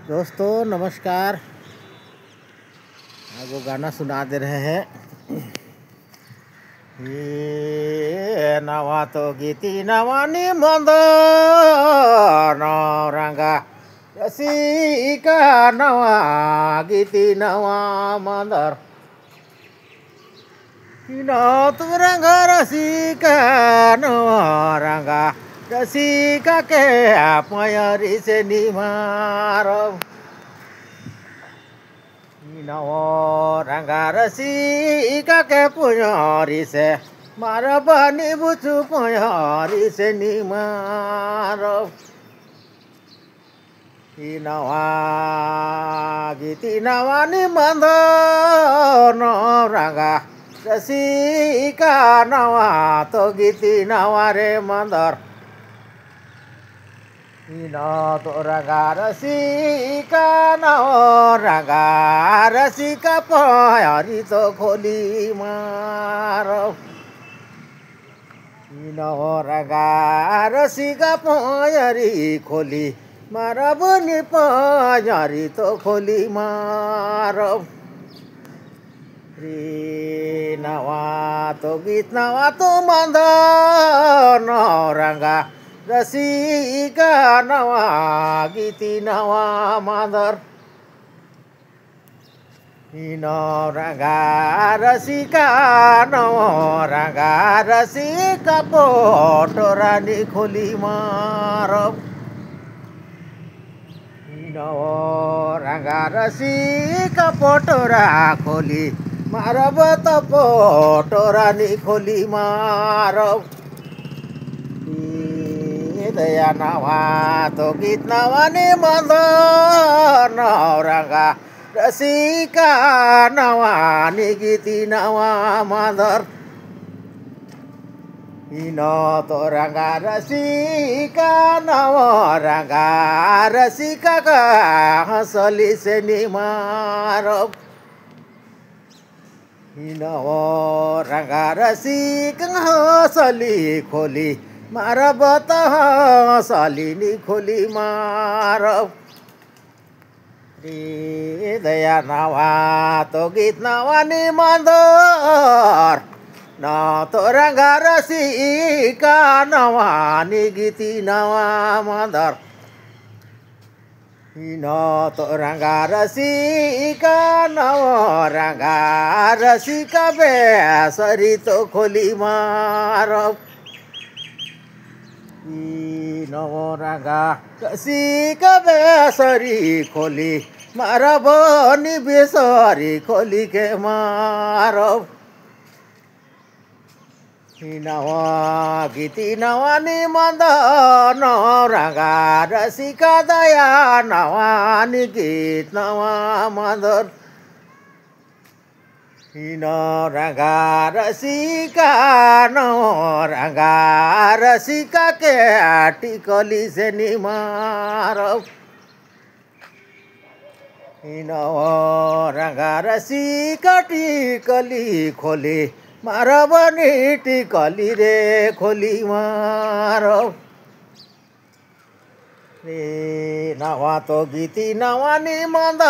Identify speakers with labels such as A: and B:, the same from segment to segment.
A: दोस्तों नमस्कार। आपको गाना सुना दे रहे हैं। ये नवा तो गीती नवानी मंद रंगा रसिका नवा गीती नवा मंदर तु रंगा रसिका नवा रंगा रसिका के पयरी से निमारो रंगा रसिका के पुयरी से मार बनी बुचु पुयरी से निमारो नवा गीती नवा निबंध रंगा रसिका नवा तो गीती नवा रे मंदर तो रंगा रसिका नवा रंगा रसिका पयरी तो खोली मारो रंगा रसिका पयरी खोली मारा बनी पयरी तो खोली मारो नवा तो गीत नवा तो मंद रंगा रसिका नवा गीती नवा मंदर रंगा रसिका नवा रंगा रसिका पोटरानी खोली मारो रंगा रसिका पोटरा खोली मारब तो पोटरानी खोली मारो दया नवा तो गीत नवा निबंध रंगा रसिका नवा गीती नवा मंदर तो रंगा रसिका नवा रंगा रसिका का हंसली से निमारो रंगा रसिका हंसली खोली मारब तो हंसली खोली मारो दया नवा तो गीत नवा निबंध तो रंगा रसिका नवा गीती नवा मंदर तो रंगा रसिका नवा रंगा रसिका बेसरी तो खोली मारो रंगा रसिका बेसरी खोली मारा बनी बेसरी खोली के मारो नवा गीती नवा निबंध रंगा रसिका दया नवा गीत नवा मंदर रंगा रसिका नवा रंगा रसिका के टिकली से निमारो रंगा रसिका टिकली खोली मारा बनी टिकली रे खोली मारो नवा तो गीती नवा निबंध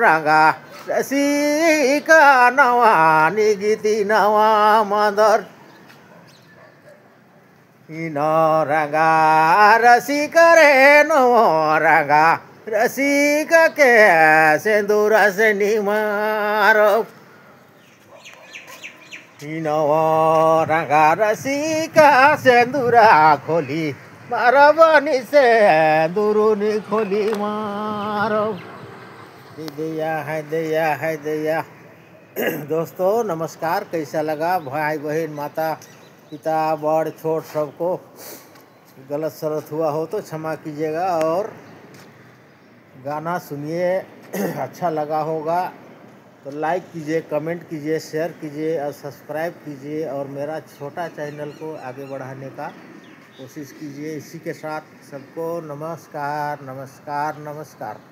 A: रंगा रसिका नवा गीती नवा मंदर रंगा रसिका रे नवा रंगा रसिका के सिंदूरा से निमारो रंगा रसिका सिंदूरा खोली मारा बनी से दुरुनी खोली मारो दया है दया है दया। दोस्तों नमस्कार। कैसा लगा? भाई बहन माता पिता बड़ छोट सबको गलत सलत हुआ हो तो क्षमा कीजिएगा और गाना सुनिए। अच्छा लगा होगा तो लाइक कीजिए, कमेंट कीजिए, शेयर कीजिए और सब्सक्राइब कीजिए और मेरा छोटा चैनल को आगे बढ़ाने का कोशिश कीजिए। इसी के साथ सबको नमस्कार नमस्कार नमस्कार।